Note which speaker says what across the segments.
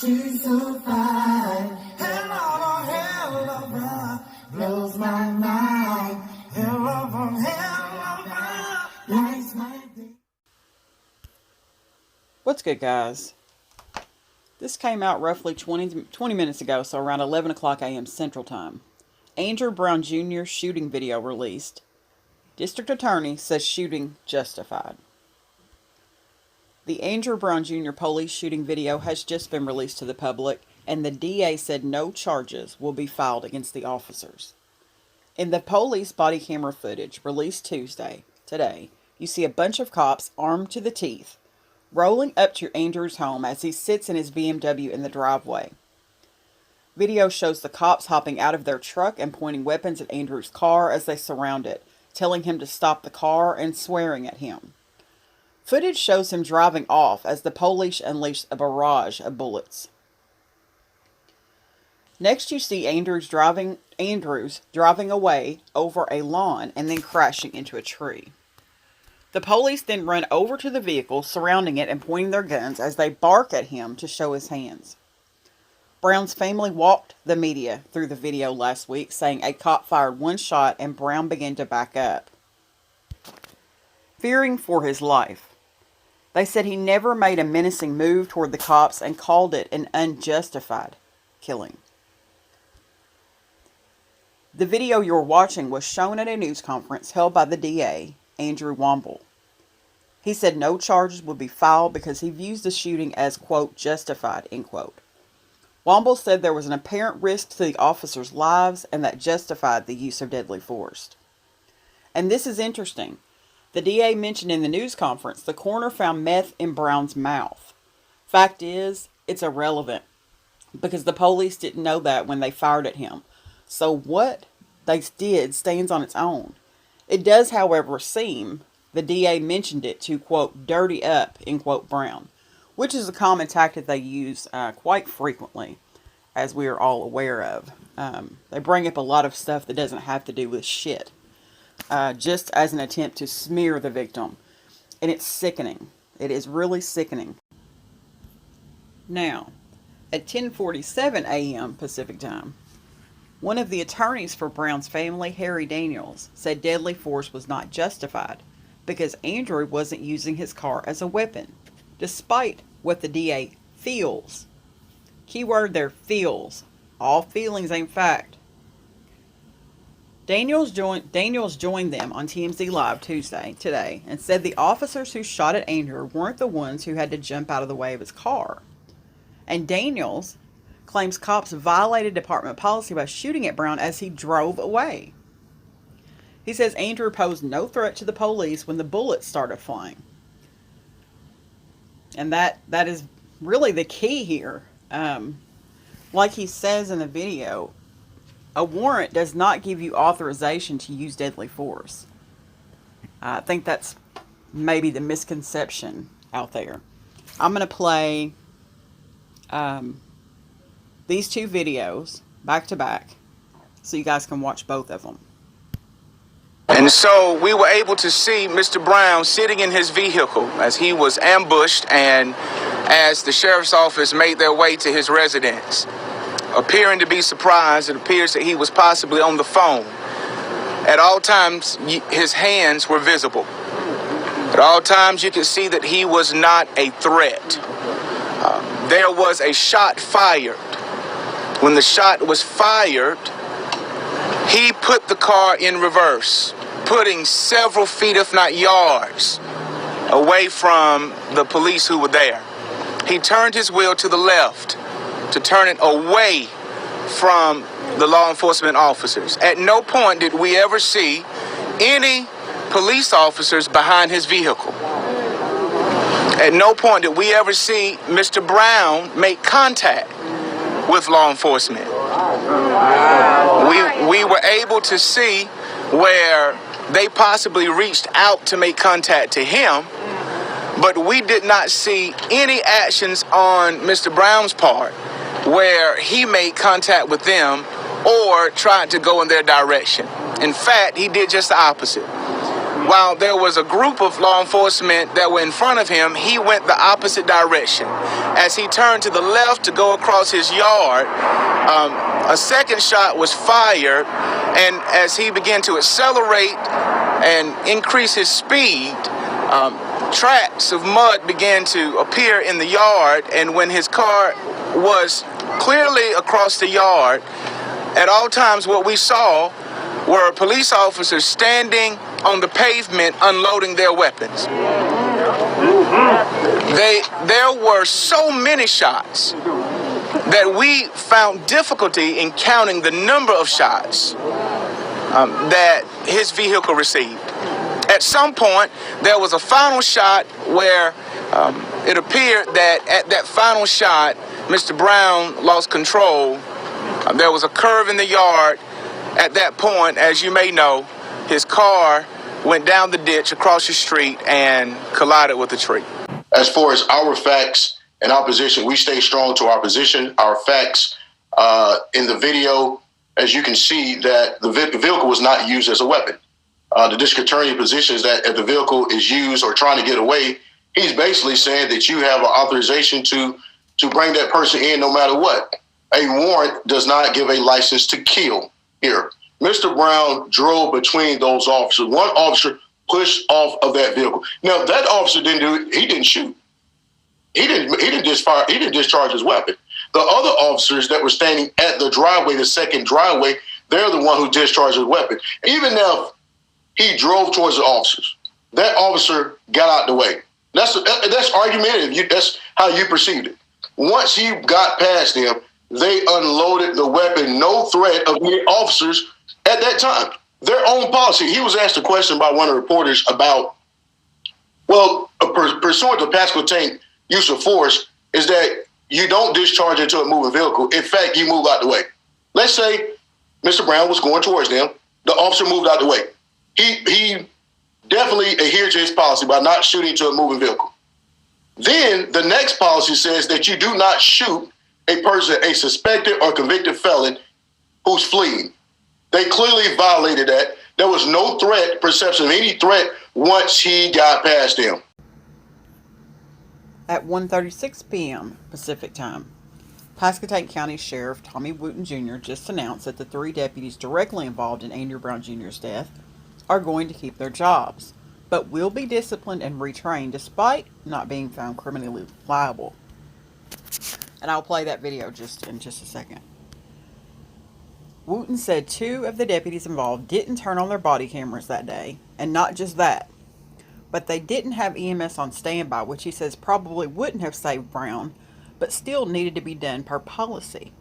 Speaker 1: she's so fine. Hell of a ride, blows my mind. Hell of a ride, lights my day.
Speaker 2: What's good, guys? This came out roughly 20 minutes ago, so around 11 o'clock a.m. Central Time. Andrew Brown Jr. shooting video released. District Attorney says shooting justified. The Andrew Brown Jr. police shooting video has just been released to the public, and the DA said no charges will be filed against the officers. In the police body camera footage released today, you see a bunch of cops armed to the teeth rolling up to Andrew's home as he sits in his BMW in the driveway. Video shows the cops hopping out of their truck and pointing weapons at Andrew's car as they surround it, telling him to stop the car and swearing at him. Footage shows him driving off as the police unleash a barrage of bullets. Next you see Andrews driving away over a lawn and then crashing into a tree. The police then run over to the vehicle, surrounding it and pointing their guns as they bark at him to show his hands. Brown's family walked the media through the video last week, saying a cop fired one shot and Brown began to back up, fearing for his life. They said he never made a menacing move toward the cops and called it an unjustified killing. The video you're watching was shown at a news conference held by the DA, Andrew Womble. He said no charges would be filed because he views the shooting as, quote, justified, end quote. Womble said there was an apparent risk to the officers' lives and that justified the use of deadly force. And this is interesting. The DA mentioned in the news conference the coroner found meth in Brown's mouth. Fact is, it's irrelevant because the police didn't know that when they fired at him. So what they did stands on its own. It does, however, seem the DA mentioned it to, quote, dirty up, end quote, Brown, which is a common tactic they use quite frequently, as we are all aware of. They bring up a lot of stuff that doesn't have to do with shit, just as an attempt to smear the victim. And it's sickening. It is really sickening. Now, at 10:47 a.m. Pacific Time, one of the attorneys for Brown's family, Harry Daniels, said deadly force was not justified because Andrew wasn't using his car as a weapon, despite what the DA feels. Keyword there, feels. All feelings ain't fact. Daniels joined them on TMZ Live today and said the officers who shot at Andrew weren't the ones who had to jump out of the way of his car. And Daniels claims cops violated department policy by shooting at Brown as he drove away. He says Andrew posed no threat to the police when the bullets started flying. And that is really the key here. Like he says in the video, a warrant does not give you authorization to use deadly force. I think that's maybe the misconception out there. I'm going to play these two videos back to back so you guys can watch both of them.
Speaker 3: And so we were able to see Mr. Brown sitting in his vehicle as he was ambushed and as the sheriff's office made their way to his residence. Appearing to be surprised, it appears that he was possibly on the phone. At all times, his hands were visible. At all times, you could see that he was not a threat. There was a shot fired. When the shot was fired, he put the car in reverse, putting several feet, if not yards, away from the police who were there. He turned his wheel to the left to turn it away from the law enforcement officers. At no point did we ever see any police officers behind his vehicle. At no point did we ever see Mr. Brown make contact with law enforcement. We were able to see where they possibly reached out to make contact to him, but we did not see any actions on Mr. Brown's part where he made contact with them or tried to go in their direction. In fact, he did just the opposite. while there was a group of law enforcement that were in front of him, he went the opposite direction. As he turned to the left to go across his yard, a second shot was fired, and as he began to accelerate and increase his speed, tracks of mud began to appear in the yard, and when his car was clearly across the yard, at all times what we saw were police officers standing on the pavement unloading their weapons. There were so many shots that we found difficulty in counting the number of shots that his vehicle received. At some point, there was a final shot where it appeared that at that final shot, Mr. Brown lost control. There was a curve in the yard. At that point, as you may know, his car went down the ditch across the street and collided with a tree.
Speaker 4: As far as our facts and our position, we stay strong to our position, our facts. In the video, as you can see, that the vehicle was not used as a weapon. The district attorney positions that if the vehicle is used or trying to get away, he's basically saying that you have an authorization to bring that person in no matter what. A warrant does not give a license to kill here. Mr. Brown drove between those officers. One officer pushed off of that vehicle. Now, that officer didn't do it. He didn't shoot. He didn't just fire. He didn't discharge his weapon. The other officers that were standing at the driveway, the second driveway, they're the one who discharged his weapon. Even now, he drove towards the officers. That officer got out the way. That's argumentative. That's how you perceived it. Once he got past them, they unloaded the weapon. No threat of any officers at that time. Their own policy. He was asked a question by one of the reporters about, well, pursuant to Pasquotank use of force, is that you don't discharge into a moving vehicle. In fact, you move out the way. Let's say Mr. Brown was going towards them. The officer moved out the way. He definitely adhered to his policy by not shooting to a moving vehicle. Then the next policy says that you do not shoot a person, a suspected or convicted felon who's fleeing. They clearly violated that. There was no threat, perception of any threat once he got past them.
Speaker 2: At 1:36 p.m. Pacific Time, Pasquotank County Sheriff Tommy Wooten Jr. just announced that the 3 deputies directly involved in Andrew Brown Jr.'s death are going to keep their jobs, but will be disciplined and retrained despite not being found criminally liable. And I'll play that video in just a second. Wooten said 2 of the deputies involved didn't turn on their body cameras that day, and not just that, but they didn't have EMS on standby, which he says probably wouldn't have saved Brown, but still needed to be done per policy.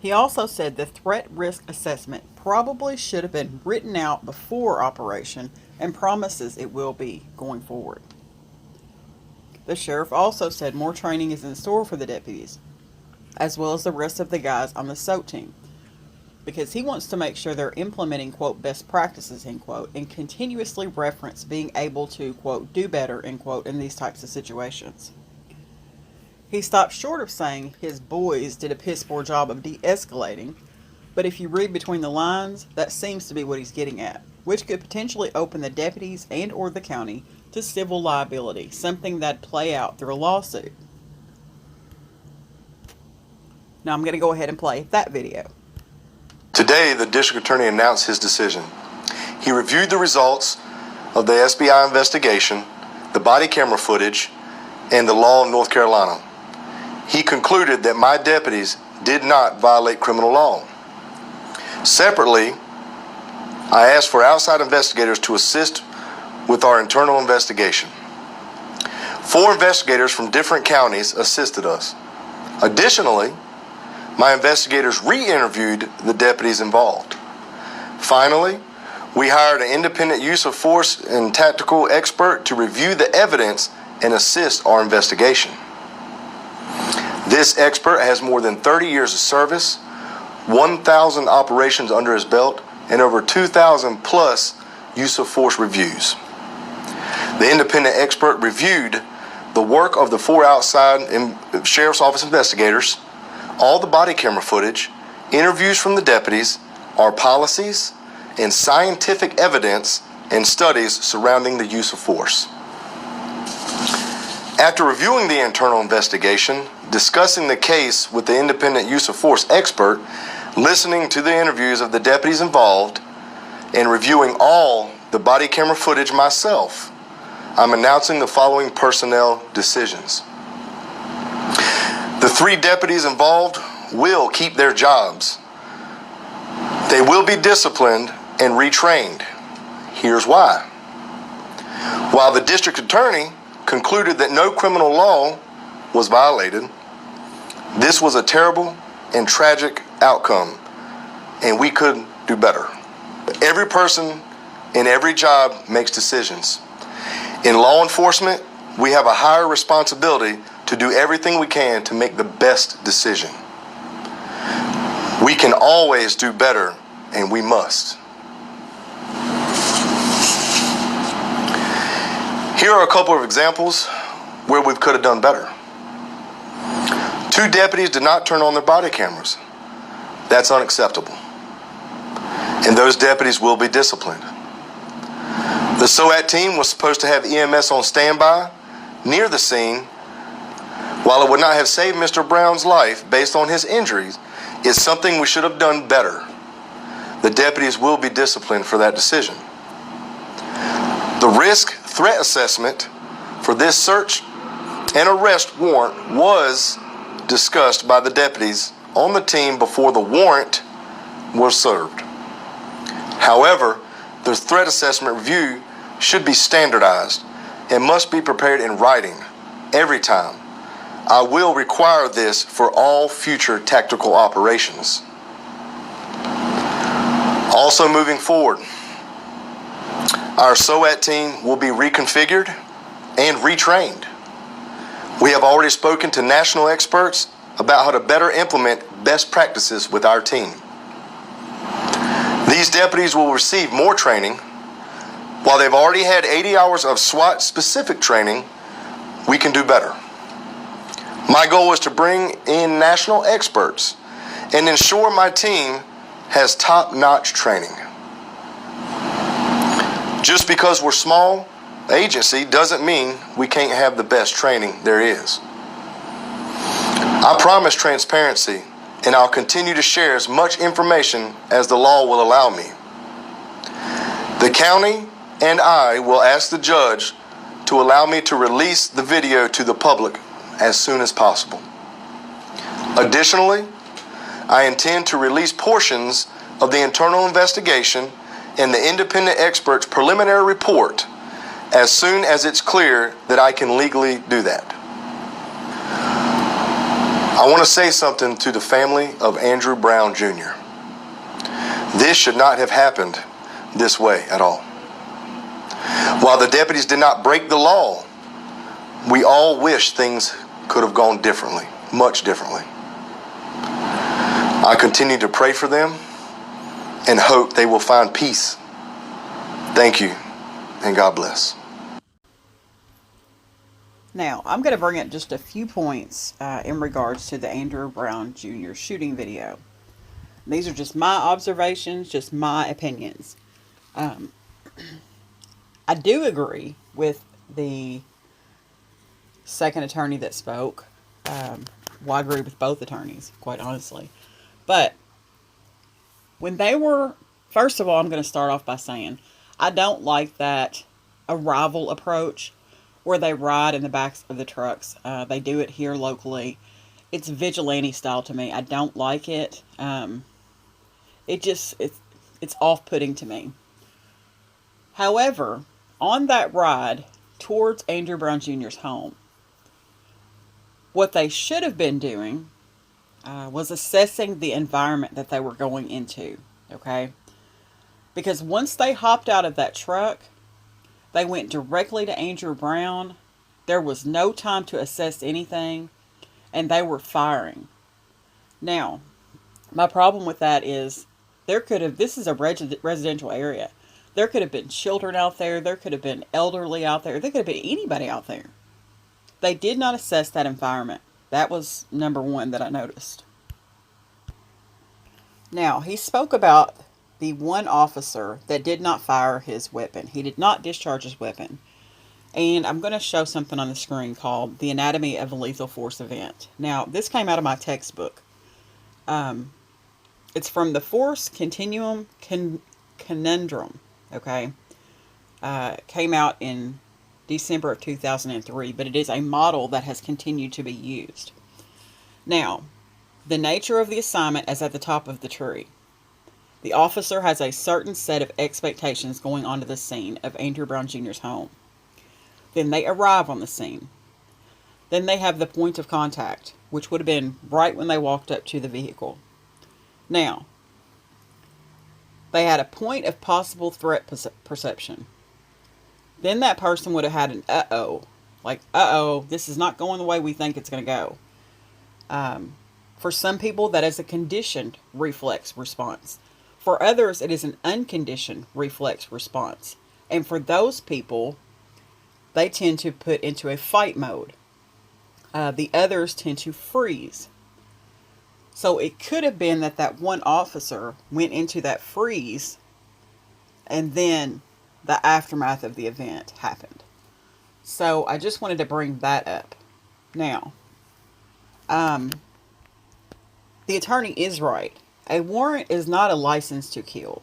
Speaker 2: He also said the threat risk assessment probably should have been written out before operation and promises it will be going forward. The sheriff also said more training is in store for the deputies, as well as the rest of the guys on the SOAT team, because he wants to make sure they're implementing, quote, best practices, end quote, and continuously reference being able to, quote, do better, end quote, in these types of situations. He stopped short of saying his boys did a piss poor job of de-escalating, but if you read between the lines, that seems to be what he's getting at, which could potentially open the deputies and or the county to civil liability, something that'd play out through a lawsuit. Now I'm going to go ahead and play that video.
Speaker 5: Today, the district attorney announced his decision. He reviewed the results of the SBI investigation, the body camera footage, and the law in North Carolina. He concluded that my deputies did not violate criminal law. Separately, I asked for outside investigators to assist with our internal investigation. 4 investigators from different counties assisted us. Additionally, my investigators re-interviewed the deputies involved. Finally, we hired an independent use of force and tactical expert to review the evidence and assist our investigation. This expert has more than 30 years of service, 1,000 operations under his belt, and over 2,000 plus use of force reviews. The independent expert reviewed the work of the 4 outside Sheriff's Office investigators, all the body camera footage, interviews from the deputies, our policies, in scientific evidence and studies surrounding the use of force. After reviewing the internal investigation, discussing the case with the independent use of force expert, listening to the interviews of the deputies involved, and reviewing all the body camera footage myself, I'm announcing the following personnel decisions. The 3 deputies involved will keep their jobs. They will be disciplined and retrained. Here's why. While the district attorney concluded that no criminal law was violated, this was a terrible and tragic outcome, and we could do better. But every person in every job makes decisions. In law enforcement, we have a higher responsibility to do everything we can to make the best decision. We can always do better, and we must. Here are a couple of examples where we could have done better. 2 deputies did not turn on their body cameras. That's unacceptable. And those deputies will be disciplined. The SOAT team was supposed to have EMS on standby near the scene. While it would not have saved Mr. Brown's life based on his injuries, it's something we should have done better. The deputies will be disciplined for that decision. The risk threat assessment for this search and arrest warrant was discussed by the deputies on the team before the warrant was served. However, the threat assessment review should be standardized and must be prepared in writing every time. I will require this for all future tactical operations. Also moving forward, our SOAT team will be reconfigured and retrained. We have already spoken to national experts about how to better implement best practices with our team. These deputies will receive more training. While they've already had 80 hours of SWAT-specific training, we can do better. My goal is to bring in national experts and ensure my team has top-notch training. Just because we're a small agency doesn't mean we can't have the best training there is. I promise transparency, and I'll continue to share as much information as the law will allow me. The county and I will ask the judge to allow me to release the video to the public as soon as possible. Additionally, I intend to release portions of the internal investigation and the independent expert's preliminary report as soon as it's clear that I can legally do that. I want to say something to the family of Andrew Brown Jr. This should not have happened this way at all. While the deputies did not break the law, we all wish things could have gone differently, much differently. I continue to pray for them and hope they will find peace. Thank you, and God bless.
Speaker 2: Now, I'm going to bring up just a few points in regards to the Andrew Brown Jr. shooting video. These are just my observations, just my opinions. I do agree with the second attorney that spoke. Well, I agree with both attorneys, quite honestly. But when they were, first of all, I'm going to start off by saying, I don't like that arrival approach where they ride in the backs of the trucks. They do it here locally. It's vigilante style to me. I don't like it. It's off-putting to me. However, on that ride towards Andrew Brown Jr.'s home, what they should have been doing was assessing the environment that they were going into, okay? Because once they hopped out of that truck, they went directly to Andrew Brown. There was no time to assess anything, and they were firing. Now, my problem with that is this is a residential area. There could have been children out there. There could have been elderly out there. There could have been anybody out there. They did not assess that environment. That was number one that I noticed. Now, he spoke about the one officer that did not fire his weapon. He did not discharge his weapon. And I'm going to show something on the screen called The Anatomy of a Lethal Force Event. Now, this came out of my textbook. It's from the Force Continuum Conundrum, okay? Came out in December of 2003, but it is a model that has continued to be used. Now, the nature of the assignment is at the top of the tree. The officer has a certain set of expectations going onto the scene of Andrew Brown Jr.'s home. Then they arrive on the scene. Then they have the point of contact, which would have been right when they walked up to the vehicle. Now, they had a point of possible threat perception. Then that person would have had an uh-oh. Like, uh-oh, this is not going the way we think it's going to go. For some people, that is a conditioned reflex response. For others, it is an unconditioned reflex response. And for those people, they tend to put into a fight mode. The others tend to freeze. So it could have been that one officer went into that freeze, and then the aftermath of the event happened. So I just wanted to bring that up. Now, the attorney is right. A warrant is not a license to kill.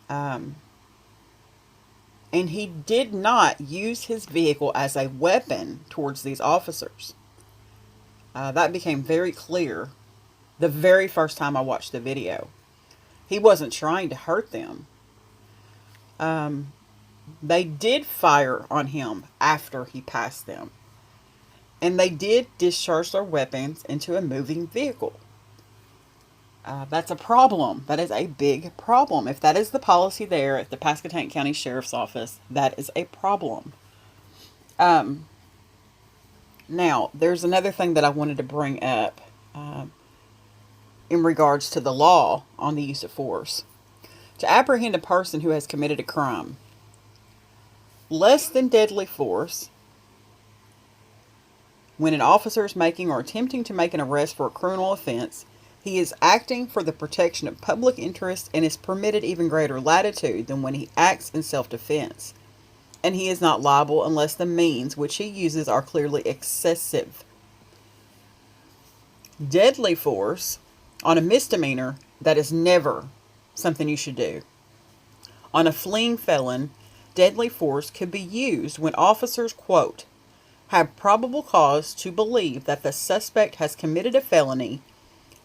Speaker 2: And he did not use his vehicle as a weapon towards these officers. That became very clear the very first time I watched the video. He wasn't trying to hurt them. They did fire on him after he passed them. And they did discharge their weapons into a moving vehicle. That's a problem. That is a big problem. If that is the policy there at the Pasquotank County Sheriff's Office, that is a problem. Now, there's another thing that I wanted to bring up in regards to the law on the use of force. To apprehend a person who has committed a crime, less than deadly force, when an officer is making or attempting to make an arrest for a criminal offense, he is acting for the protection of public interest and is permitted even greater latitude than when he acts in self-defense. And he is not liable unless the means which he uses are clearly excessive. Deadly force, on a misdemeanor, that is never something you should do. On a fleeing felon, deadly force could be used when officers, quote, have probable cause to believe that the suspect has committed a felony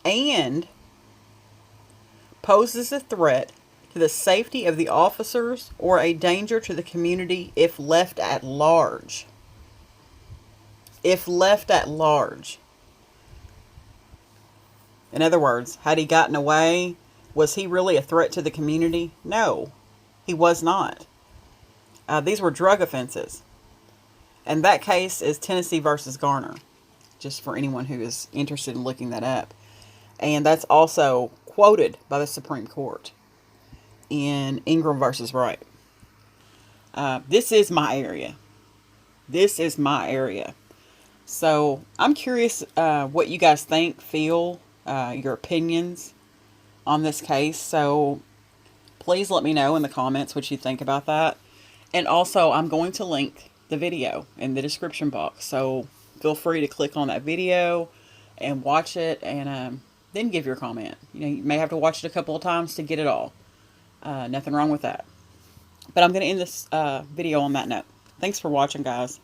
Speaker 2: and poses a threat to the safety of the officers or a danger to the community if left at large. If left at large. In other words, had he gotten away, was he really a threat to the community? No, he was not. These were drug offenses. And that case is Tennessee versus Garner, just for anyone who is interested in looking that up. And that's also quoted by the Supreme Court in Ingram versus Wright. This is my area. This is my area. So I'm curious what you guys think, feel, your opinions on this case. So please let me know in the comments what you think about that. And also, I'm going to link the video in the description box. So feel free to click on that video and watch it, and then give your comment. You know, you may have to watch it a couple of times to get it all. Nothing wrong with that. But I'm going to end this video on that note. Thanks for watching, guys.